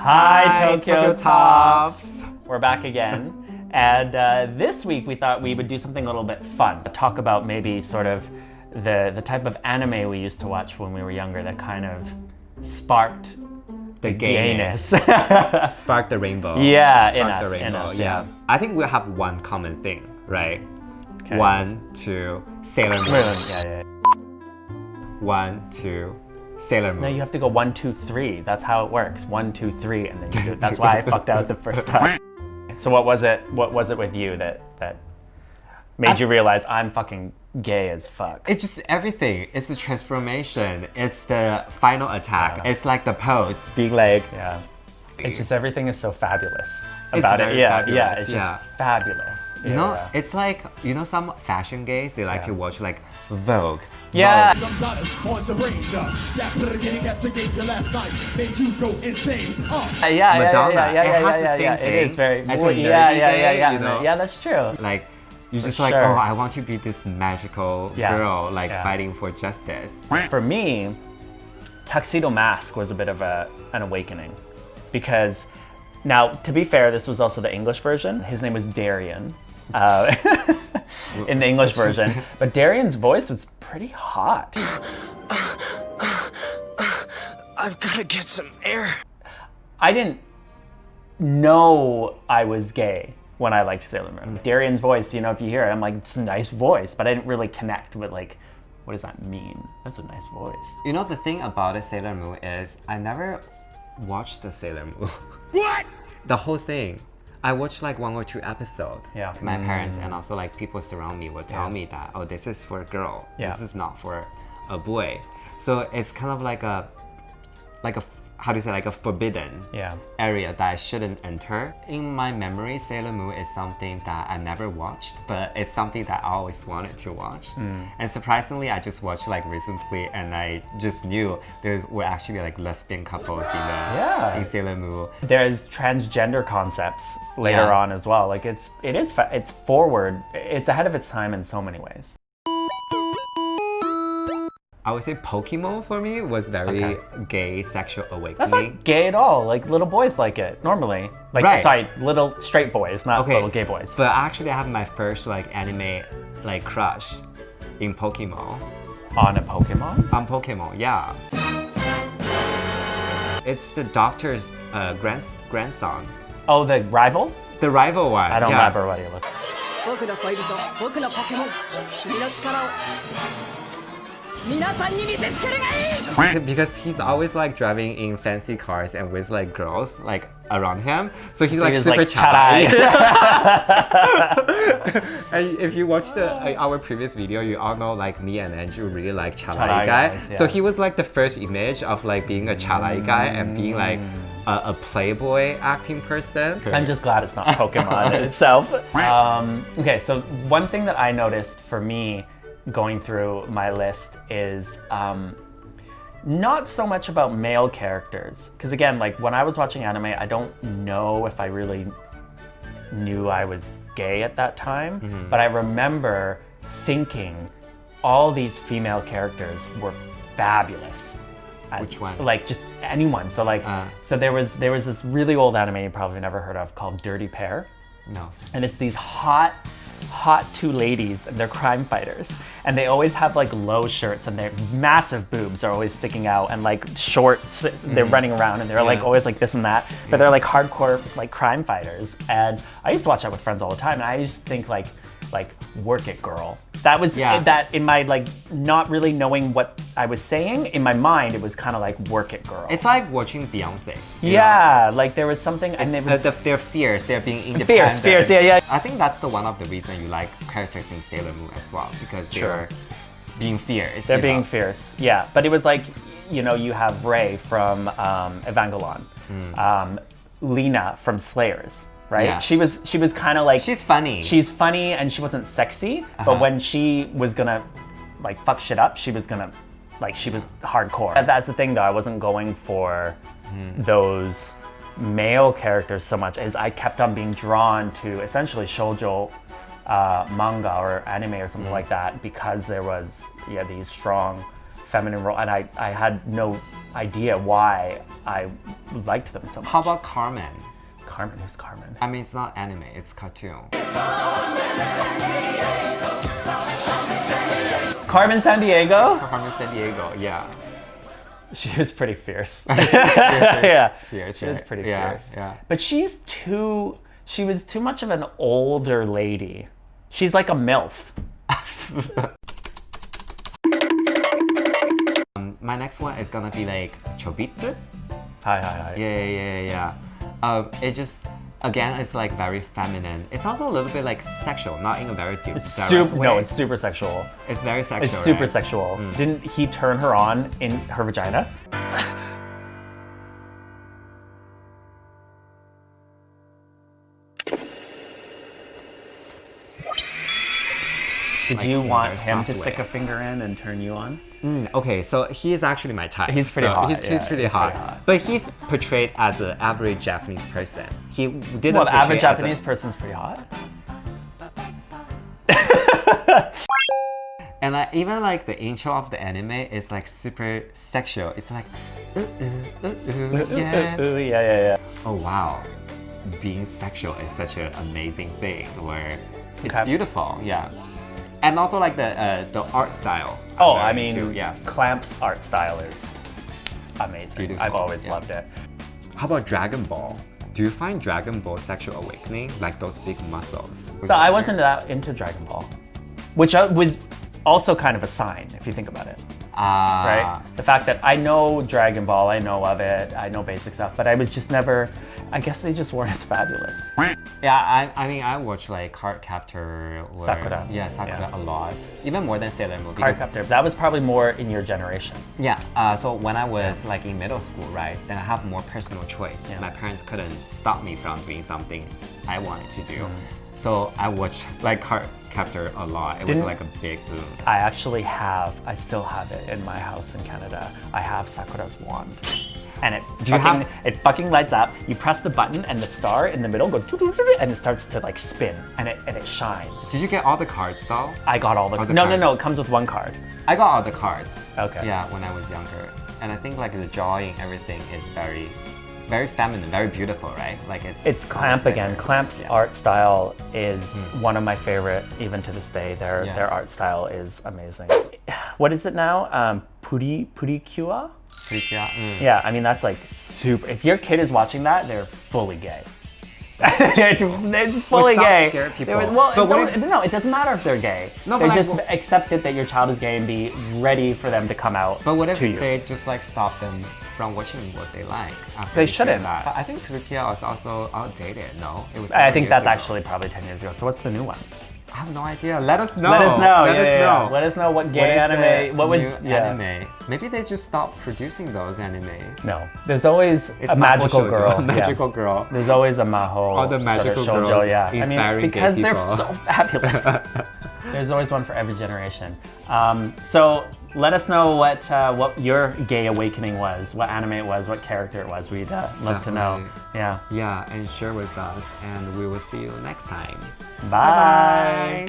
Hi, Tokyo Tops! We're back again, and this week we thought we would do something a little bit fun. Talk about maybe sort of the type of anime we used to watch when we were younger that kind of sparked the gayness. Spark the rainbow. Yeah, in us, yeah. I think we have one common thing, right? Okay. 1, 2, Sailor Moon. Yeah. 1, 2, Sailor Moon. No, you have to go 1, 2, 3. That's how it works. 1, 2, 3, and then you do it. That's why I fucked out the first time. So what was it with you that made you realize I'm fucking gay as fuck? It's just everything. It's the transformation. It's the final attack. Yeah. It's like the pose being like... Yeah. It's just everything is so fabulous about it. Yeah, fabulous. Yeah, it's just fabulous. You know, it's like, you know, some fashion gays, they like to watch like Vogue. Yeah. Yeah. It is very. Yeah, that's true. Like, you're just like, oh, I want to be this magical girl, like fighting for justice. For me, Tuxedo Mask was a bit of an awakening, because now, to be fair, this was also the English version. His name was Darian. In the English version, but Darian's voice was pretty hot. I've gotta get some air. I didn't know I was gay when I liked Sailor Moon. Darian's voice, you know, if you hear it, I'm like, it's a nice voice, but I didn't really connect with like, what does that mean? That's a nice voice. You know, the thing about a Sailor Moon is I never watched the Sailor Moon. What? The whole thing. I watched like 1 or 2 episodes. Yeah. My parents and also like people surround me would tell me that, oh, this is for a girl. Yeah. This is not for a boy. So it's kind of like a how do you say, like a forbidden area that I shouldn't enter. In my memory, Sailor Moon is something that I never watched, but it's something that I always wanted to watch. And surprisingly, I just watched like recently, and I just knew there were actually like lesbian couples in Sailor Moon. There's transgender concepts later on as well. Like it's forward. It's ahead of its time in so many ways. I would say Pokemon for me was very gay sexual awakening. That's not gay at all. Like little boys like it normally. Like sorry, little straight boys, not little gay boys. But actually, I have my first like anime like crush in Pokemon. On a Pokemon? On Pokemon, yeah. It's the doctor's grandson. Oh, the rival? The rival one. I don't remember what he looked like. Because he's always like driving in fancy cars and with like girls like around him, so he's like super charai. And if you watch our previous video, you all know like me and Andrew really like charai guy. Guys, so he was like the first image of like being a charai guy and being like a playboy acting person. I'm just glad it's not Pokemon in itself. Okay, so one thing that I noticed for me going through my list is not so much about male characters, because again, like when I was watching anime, I don't know if I really knew I was gay at that time, but I remember thinking all these female characters were fabulous. Which one? Like just anyone. So like, so there was this really old anime you probably never heard of called Dirty Pair. No. And it's these hot 2 ladies, and they're crime fighters, and they always have like low shirts, and their massive boobs are always sticking out, and like shorts, they're running around, and they're like always like this and that, but they're like hardcore like crime fighters. And I used to watch that with friends all the time, and I used to think like work it, girl. That was that in my like not really knowing what I was saying, in my mind it was kind of like work it, girl. It's like watching Beyonce. Yeah, like there was something, and it was they're fierce, they're being independent. Fierce, yeah. I think that's one of the reasons you like characters in Sailor Moon as well, because they're being fierce. They're being fierce, yeah. But it was like, you know, you have Rei from Evangelion, Lena from Slayers. Right? Yeah. She was kind of like... She's funny. She's funny, and she wasn't sexy, but when she was gonna like fuck shit up, she was gonna, like, she was hardcore. That's the thing though, I wasn't going for those male characters so much, as I kept on being drawn to essentially shoujo manga or anime or something like that, because there was these strong feminine role, and I had no idea why I liked them so much. How about Carmen? Carmen? Who's Carmen? I mean, it's not anime, it's cartoon. Carmen Sandiego? Carmen Sandiego, yeah. She was pretty fierce. Yeah. Fierce, she was pretty yeah, fierce. Yeah. But she was too much of an older lady. She's like a MILF. My next one is gonna be like Chobits. Hi. Yeah. It just, again, it's like very feminine. It's also a little bit like sexual, not in a very deep direct way. No, it's super sexual. It's very sexual. It's super right? sexual. Didn't he turn her on in her vagina? Did you want him to stick a finger in and turn you on? Okay, so he is actually my type. He's pretty hot. He's pretty hot. But he's portrayed as an average Japanese person. He didn't. Well, the average Japanese person's pretty hot. And even like the intro of the anime is like super sexual. It's like, yeah. Oh wow, being sexual is such an amazing thing. Where it's beautiful, yeah. And also like the art style. Oh, I mean, too, yeah. Clamp's art style is amazing. Beautiful, I've always loved it. How about Dragon Ball? Do you find Dragon Ball sexual awakening? Like those big muscles? So I wasn't that into Dragon Ball, which was also kind of a sign if you think about it. Right? The fact that I know Dragon Ball, I know of it, I know basic stuff, but I was just never, I guess they just weren't as fabulous. Yeah, I mean, I watch like Cardcaptor or Sakura. Yeah, Sakura a lot. Even more than Sailor Moon. Cardcaptor, that was probably more in your generation. Yeah, so when I was like in middle school, right, then I have more personal choice. Yeah. My parents couldn't stop me from doing something I wanted to do. So I watched like Cardcaptor a lot. It was like a big boom. I still have it in my house in Canada. I have Sakura's wand. And it fucking lights up. You press the button and the star in the middle goes and it starts to like spin and it shines. Did you get all the cards though? I got all the cards. No, it comes with one card. I got all the cards. Okay. Yeah, when I was younger. And I think like the drawing, everything is very, very feminine, very beautiful, right? Like it's Clamp again. Clamp's art style is one of my favorite, even to this day. Their art style is amazing. What is it now? Precure? Yeah, I mean that's like super. If your kid is watching that, they're fully gay. It's fully gay. Scare people. No, it doesn't matter if they're gay. No, they just accept it that your child is gay and be ready for them to come out. But what if to you. they just like stop them from watching what they like? They shouldn't. But I think Precure was also outdated. No, it was. I think that's actually probably 10 years ago. So what's the new one? I have no idea. Let us know. Let us know. Let us know what gay anime. What was anime? Maybe they just stopped producing those animes. No, there's always a magical girl. Magical girl. There's always a maho. All the magical sort of girls. Yeah, I mean because they're people. so fabulous. There's always one for every generation. So let us know what your gay awakening was, what anime it was, what character it was. We'd love to know. Yeah. Yeah, and share with us, and we will see you next time. Bye. Bye.